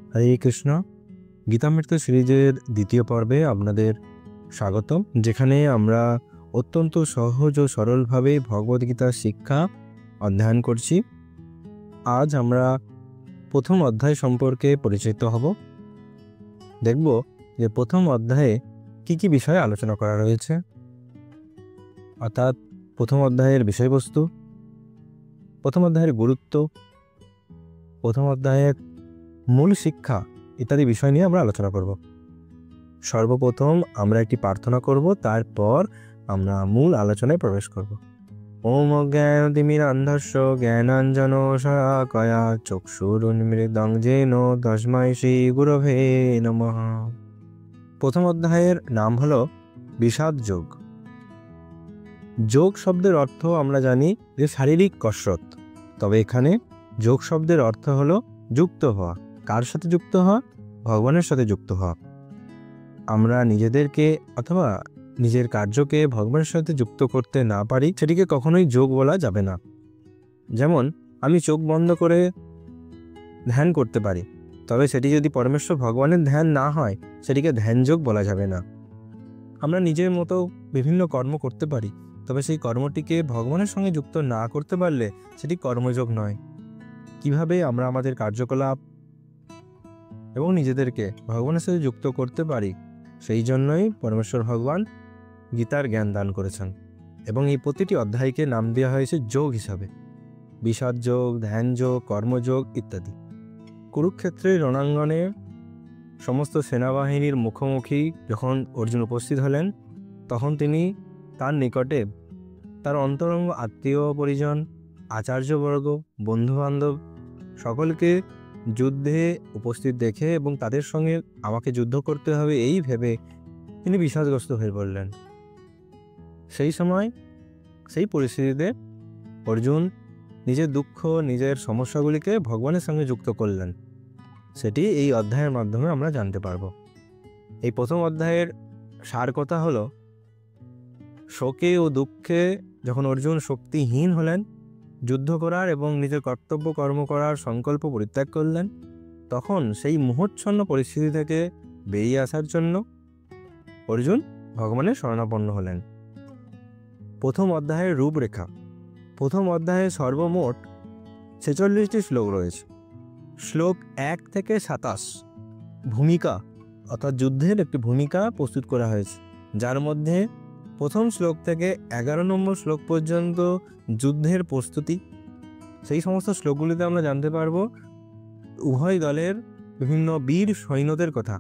হরে কৃষ্ণ। গীতামৃত সিরিজের দ্বিতীয় পর্বে আপনাদের স্বাগতম, যেখানে আমরা অত্যন্ত সহজ ও সরলভাবে ভগবদ্গীতার শিক্ষা অধ্যয়ন করছি। আজ আমরা প্রথম অধ্যায় সম্পর্কে পরিচিত হব। দেখব যে প্রথম অধ্যায়ে কি কি বিষয়ে আলোচনা করা রয়েছে, অর্থাৎ প্রথম অধ্যায়ের বিষয়বস্তু, প্রথম অধ্যায়ের গুরুত্ব, প্রথম অধ্যায়ের মূল শিক্ষা ইত্যাদি বিষয় নিয়ে আমরা আলোচনা করব। সর্বপ্রথম আমরা একটি প্রার্থনা করব, তারপর আমরা মূল আলোচনায় প্রবেশ করব। ওম অজ্ঞানতিমিরান্ধস্য জ্ঞানাঞ্জনশলাকয়া চক্ষুরুন্মিলিতং যেন তস্मै শ্রী গুরবে নমঃ। প্রথম অধ্যায়ের নাম হলো বিষাদ যোগ। যোগ শব্দের অর্থ আমরা জানি যে শারীরিক কসরত, তবে এখানে যোগ শব্দের অর্থ হলো যুক্ত হওয়া। কার সাথে যুক্ত হওয়া? ভগবানের সাথে যুক্ত হওয়া। আমরা নিজেদেরকে অথবা নিজের কার্যকে ভগবানের সাথে যুক্ত করতে না পারি, সেটিকে কখনোই যোগ বলা যাবে না। যেমন আমি চোখ বন্ধ করে ধ্যান করতে পারি, তবে সেটি যদি পরমেশ্বর ভগবানের ধ্যান না হয়, সেটিকে ধ্যানযোগ বলা যাবে না। আমরা নিজের মতো বিভিন্ন কর্ম করতে পারি, তবে সেই কর্মটিকে ভগবানের সঙ্গে যুক্ত না করতে পারলে সেটি কর্মযোগ নয়। কিভাবে আমরা আমাদের কার্যকলাপ এবং নিজেদেরকে ভগবানের সাথে যুক্ত করতে পারি, সেই জন্যই পরমেশ্বর ভগবান গীতার জ্ঞান দান করেছেন, এবং এই প্রতিটি অধ্যায়কে নাম দেওয়া হয়েছে যোগ হিসাবে। বিষাদ যোগ, ধ্যান যোগ, কর্মযোগ ইত্যাদি। কুরুক্ষেত্রের রণাঙ্গনে সমস্ত সেনাবাহিনীর মুখোমুখি যখন অর্জুন উপস্থিত হলেন, তখন তিনি তার নিকটে তার অন্তরঙ্গ আত্মীয় পরিজন, আচার্যবর্গ, বন্ধুবান্ধব সকলকে যুদ্ধে উপস্থিত দেখে এবং তাদের সঙ্গে আমাকে যুদ্ধ করতে হবে এই ভেবে তিনি বিষাদগ্রস্ত হয়ে পড়লেন। সেই সময় সেই পরিস্থিতিতে অর্জুন নিজের দুঃখ, নিজের সমস্যাগুলিকে ভগবানের সঙ্গে যুক্ত করলেন। সেটি এই অধ্যায়ের মাধ্যমে আমরা জানতে পারব। এই প্রথম অধ্যায়ের সার কথা হলো, শোকে ও দুঃখে যখন অর্জুন শক্তিহীন হলেন, যুদ্ধ করার এবং নিজের কর্তব্য কর্ম করার সংকল্প পরিত্যাগ করলেন, তখন সেই মোহচ্ছন্ন পরিস্থিতি থেকে বেরিয়ে আসার জন্য অর্জুন ভগবানের শরণাপন্ন হলেন। প্রথম অধ্যায়ের রূপরেখা। প্রথম অধ্যায়ে সর্বমোট 46টি শ্লোক রয়েছে। শ্লোক 1 থেকে 27 ভূমিকা অর্থাৎ যুদ্ধের একটি ভূমিকা প্রস্তুত করা হয়েছে, যার মধ্যে প্রথম শ্লোক থেকে 11 নম্বর শ্লোক পর্যন্ত যুদ্ধের প্রস্তুতি। সেই সমস্ত শ্লোকগুলিতে আমরা জানতে পারবো উভয় দলের বিভিন্ন বীর সৈন্যদের কথা,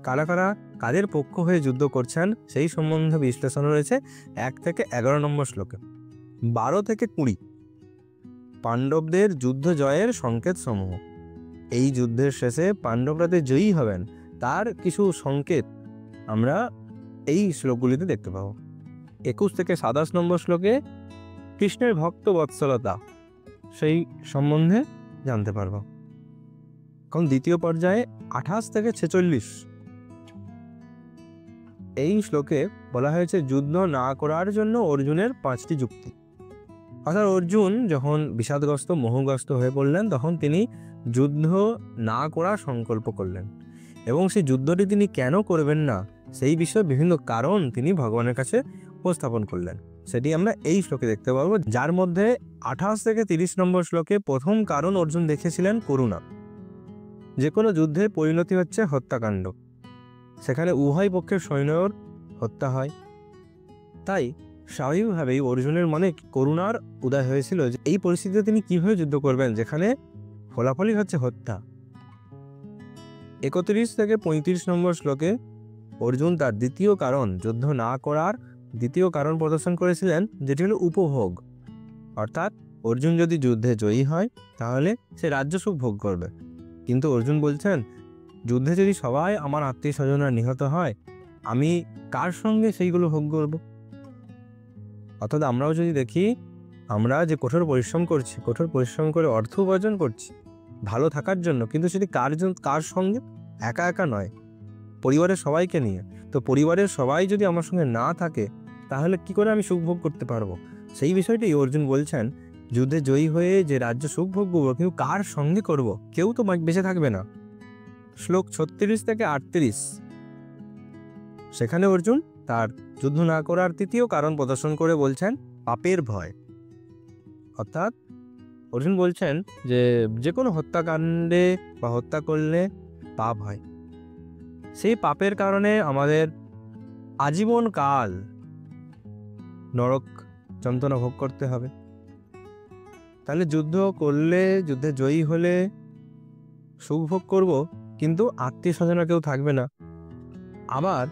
কারা কারা কাদের পক্ষ হয়ে যুদ্ধ করছেন সেই সম্বন্ধে বিশ্লেষণ রয়েছে 1 থেকে 11 নম্বর শ্লোকে। 12 থেকে 20 পাণ্ডবদের যুদ্ধ জয়ের সংকেত সমূহ। এই যুদ্ধের শেষে পাণ্ডবরা যে জয়ী হবেন তার কিছু সংকেত আমরা এই শ্লোকগুলিতে দেখতে পাবো। 21 থেকে 27 নম্বর শ্লোকে কৃষ্ণের ভক্ত বৎসলতা সেই সম্বন্ধে জানতে পারবো। কারণ দ্বিতীয় পর্যায়ে 28 থেকে 46 এই শ্লোকে বলা হয়েছে যুদ্ধ না করার জন্য অর্জুনের 5টি যুক্তি। অর্থাৎ অর্জুন যখন বিষাদগ্রস্ত, মোহগ্রস্ত হয়ে পড়লেন, তখন তিনি যুদ্ধ না করার সংকল্প করলেন, এবং সেই যুদ্ধটি তিনি কেন করবেন না সেই বিষয়ে বিভিন্ন কারণ তিনি ভগবানের কাছে উপস্থাপন করলেন। সেটি আমরা এই শ্লোকে দেখতে পাবো, যার মধ্যে 28 থেকে 30 নম্বর শ্লোকে প্রথম কারণ অর্জুন দেখেছিলেন করুণা। যে কোনো যুদ্ধের পরিণতি হচ্ছে হত্যাকাণ্ড, সেখানে উভয় পক্ষের সৈন্যর হত্যা হয়। তাই স্বাভাবিকভাবেই অর্জুনের মনে করুণার উদয় হয়েছিল যে এই পরিস্থিতিতে তিনি কিভাবে যুদ্ধ করবেন, যেখানে ফলাফলই হচ্ছে হত্যা। 31 থেকে 35 নম্বর শ্লোকে অর্জুন তার দ্বিতীয় কারণ, যুদ্ধ না করার দ্বিতীয় কারণ প্রদর্শন করেছিলেন, যেটি হলো উপভোগ। অর্থাৎ অর্জুন যদি যুদ্ধে জয়ী হয় তাহলে সে রাজ্য সুখ ভোগ করবে, কিন্তু অর্জুন বলছেন যুদ্ধে যদি সবাই আমার আত্মীয় স্বজনরা নিহত হয়, আমি কার সঙ্গে সেইগুলো ভোগ করব? অর্থাৎ আমরাও যদি দেখি, আমরা যে কঠোর পরিশ্রম করছি, কঠোর পরিশ্রম করে অর্থ উপার্জন করছি ভালো থাকার জন্য, কিন্তু সেটি কার সঙ্গে? একা একা নয়, পরিবারের সবাইকে নিয়ে। তো পরিবারের সবাই যদি আমার সঙ্গে না থাকে, তাহলে কি করে আমি সুখ ভোগ করতে পারবো? সেই বিষয়টি অর্জুন বলছেন, যুদ্ধে জয়ী হয়ে যে রাজ্য সুখ ভোগ করবো, কিন্তু কার সঙ্গে করব? কেউ তো বেঁচে থাকবে না। শ্লোক 36 থেকে 38, সেখানে অর্জুন তার যুদ্ধ না করার তৃতীয় কারণ প্রদর্শন করে বলছেন পাপের ভয়। অর্থাৎ অর্জুন বলছেন যে কোনো হত্যাকাণ্ডে বা হত্যা করলে পাপ হয়, সেই পাপের কারণে আমাদের আজীবন কাল নরক যন্ত্রণা ভোগ করতে হবে। তাহলে যুদ্ধ করলে, যুদ্ধে জয়ী হলে সুখ ভোগ করব, কিন্তু আত্মীয় স্বজনের কেউ থাকবে না। আবার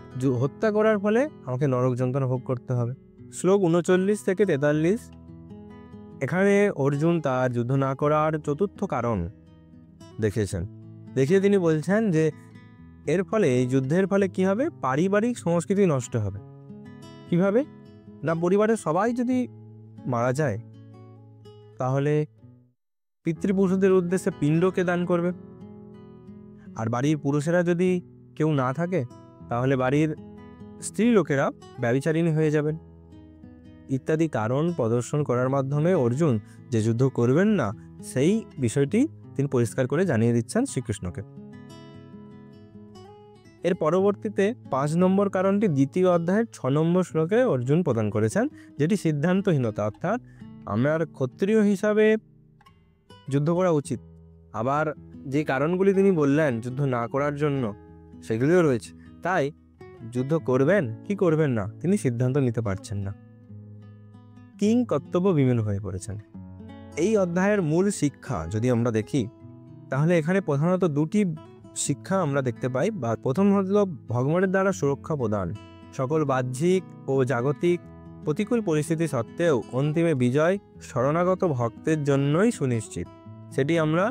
হত্যা করার ফলে আমাকে নরক যন্ত্রণা ভোগ করতে হবে। শ্লোক 39 থেকে 43, এখানে অর্জুন তার যুদ্ধ না করার চতুর্থ কারণ দেখিয়ে তিনি বলছেন যে এর ফলে, এই যুদ্ধের ফলে কি হবে, পারিবারিক সংস্কৃতি নষ্ট হবে। কিভাবে না, পরিবারের সবাই যদি মারা যায় তাহলে পিতৃপুরুষদের উদ্দেশ্যে পিণ্ডকে দান করবে, আর বাড়ির পুরুষেরা যদি কেউ না থাকে তাহলে বাড়ির স্ত্রী লোকেরা ব্যভিচারিণী হয়ে যাবেন, ইত্যাদি কারণ প্রদর্শন করার মাধ্যমে অর্জুন যে যুদ্ধ করবেন না সেই বিষয়টি তিনি পরিষ্কার করে জানিয়ে দিচ্ছেন শ্রীকৃষ্ণকে। এর পরবর্তীতে 5 নম্বর কারণটি দ্বিতীয় অধ্যায়ের 6 নম্বর শ্লোকে অর্জুন প্রদান করেছেন, যেটি সিদ্ধান্তহীনতা। অর্থাৎ আমার ক্ষত্রিয় হিসাবে যুদ্ধ করা উচিত, আবার যে কারণগুলি তিনি বললেন যুদ্ধ না করার জন্য সেগুলিও রয়েছে, তাই যুদ্ধ করবেন কি করবেন না তিনি সিদ্ধান্ত নিতে পারছেন না, কিং কর্তব্য বিমূঢ় হয়ে পড়েছেন। এই অধ্যায়ের মূল শিক্ষা যদি আমরা দেখি তাহলে এখানে প্রধানত দুটি শিক্ষা আমরা দেখতে পাই। বা প্রথম হল ভগবানের দ্বারা সুরক্ষা প্রদান, সকল বাহ্যিক ও জাগতিক প্রতিকূল পরিস্থিতি সত্ত্বেও অন্তিমে বিজয় শরণাগত ভক্তের জন্যই সুনিশ্চিত, সেটি আমরা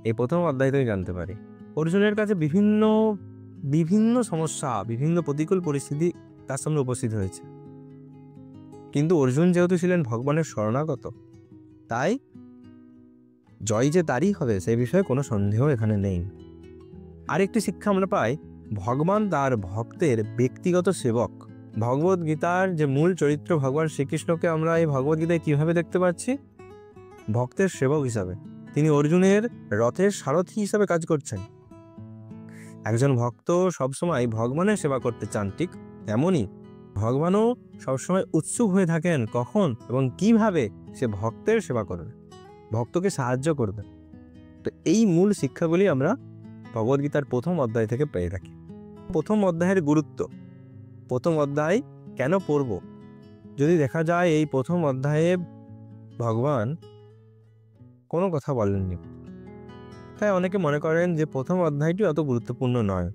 এই প্রথম অধ্যায় থেকে জানতে পারি। অর্জুনের কাছে বিভিন্ন সমস্যা, বিভিন্ন প্রতিকূল পরিস্থিতি তার সামনে উপস্থিত হয়েছে, কিন্তু অর্জুন যেহেতু ছিলেন ভগবানের শরণাগত, তাই জয় যে তারই হবে সেই বিষয়ে কোনো সন্দেহ এখানে নেই। আরেকটি শিক্ষা আমরা পাই, ভগবান তার ভক্তের ব্যক্তিগত সেবক। ভগবদ গীতার যে মূল চরিত্র ভগবান শ্রীকৃষ্ণকে আমরা এই ভগবদ গীতায় কিভাবে দেখতে পাচ্ছি, ভক্তের সেবক হিসাবে। তিনি অর্জুনের রথের সারথি হিসাবে কাজ করছেন। একজন ভক্ত সবসময় ভগবানের সেবা করতে চান, ঠিক তেমনই ভগবানও সবসময় উৎসুক হয়ে থাকেন কখন এবং কিভাবে সে ভক্তের সেবা করবে, ভক্তকে সাহায্য করবে। তো এই মূল শিক্ষাগুলি আমরা ভগবদ্গীতার প্রথম অধ্যায় থেকে পেয়ে থাকি। প্রথম অধ্যায়ের গুরুত্ব, প্রথম অধ্যায় কেন পড়ব, যদি দেখা যায় এই প্রথম অধ্যায়ে ভগবান কোনো কথা বলেননি, তাই অনেকে মনে করেন যে প্রথম অধ্যায়টি অত গুরুত্বপূর্ণ নয়।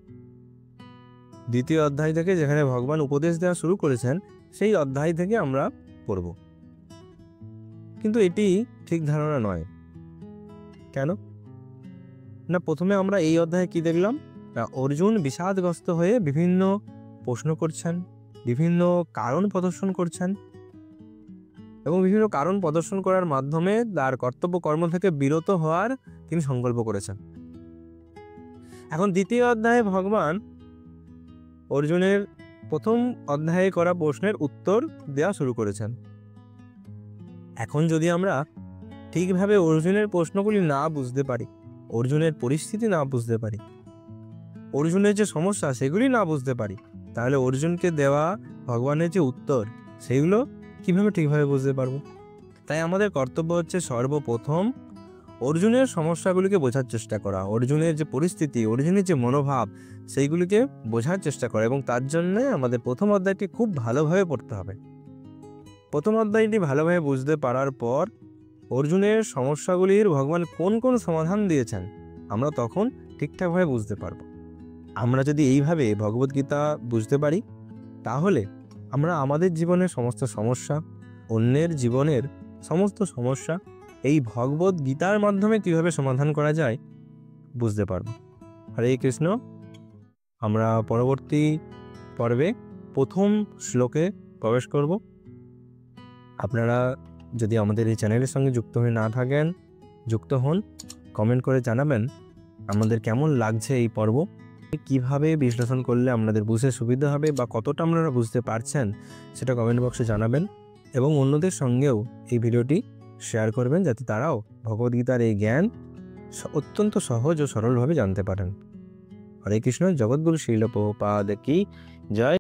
দ্বিতীয় অধ্যায় থেকে যেখানে ভগবান উপদেশ দেওয়া শুরু করেছেন সেই অধ্যায় থেকে আমরা পড়ব, কিন্তু এটি ঠিক ধারণা নয়। কেন না, প্রথমে আমরা এই অধ্যায়ে কি দেখলাম না, অর্জুন বিষাদগ্রস্ত হয়ে বিভিন্ন প্রশ্ন করছেন, বিভিন্ন কারণ প্রদর্শন করছেন, এবং বিভিন্ন কারণ প্রদর্শন করার মাধ্যমে তার কর্তব্য কর্ম থেকে বিরত হওয়ার তিনি সংকল্প করেছেন। এখন দ্বিতীয় অধ্যায়ে ভগবান অর্জুনের প্রথম অধ্যায়ে করা প্রশ্নের উত্তর দেওয়া শুরু করেছেন। এখন যদি আমরা ঠিকভাবে অর্জুনের প্রশ্নগুলি না বুঝতে পারি, অর্জুনের পরিস্থিতি না বুঝতে পারি, অর্জুনের যে সমস্যা সেগুলি না বুঝতে পারি, তাহলে অর্জুনকে দেওয়া ভগবানের যে উত্তর সেগুলো কিভাবে ঠিকভাবে বুঝতে পারবো? তাই আমাদের কর্তব্য হচ্ছে সর্বপ্রথম অর্জুনের সমস্যাগুলিকে বোঝার চেষ্টা করা, অর্জুনের যে পরিস্থিতি, অর্জুনের যে মনোভাব সেইগুলিকে বোঝার চেষ্টা করা, এবং তার জন্য আমাদের প্রথম অধ্যায়টি খুব ভালোভাবে পড়তে হবে। প্রথম অধ্যায়টি ভালোভাবে বুঝতে পারার পর অর্জুনের সমস্যাগুলির ভগবান কোন কোন সমাধান দিয়েছেন আমরা তখন ঠিকঠাকভাবে বুঝতে পারবো। আমরা যদি এইভাবে ভগবদ্গীতা বুঝতে পারি তাহলে আমরা আমাদের জীবনের সমস্ত সমস্যা, অন্যের জীবনের সমস্ত সমস্যা এই ভগবদ গীতার মাধ্যমে কিভাবে সমাধান করা যায় বুঝতে পারব। হরে কৃষ্ণ। আমরা পরবর্তী পর্বে প্রথম শ্লোকে প্রবেশ করব। আপনারা যদি আমাদের এই চ্যানেলের সঙ্গে যুক্ত হয়ে না থাকেন, যুক্ত হন, কমেন্ট করে জানাবেন আমাদের কেমন লাগছে এই পর্ব, কিভাবে বিশ্লেষণ করলে আপনাদের বুঝতে সুবিধা হবে বা কতটা আপনারা বুঝতে পারছেন সেটা কমেন্ট বক্সে জানাবেন, এবং অন্যদের সঙ্গেও এই ভিডিওটি শেয়ার করবেন যাতে তারাও ভগবদ্গীতার এই জ্ঞান অত্যন্ত সহজ ও সরলভাবে জানতে পারেন। হরে কৃষ্ণ। জগৎগুরু শ্রীল প্রভুপাদ কি জয়।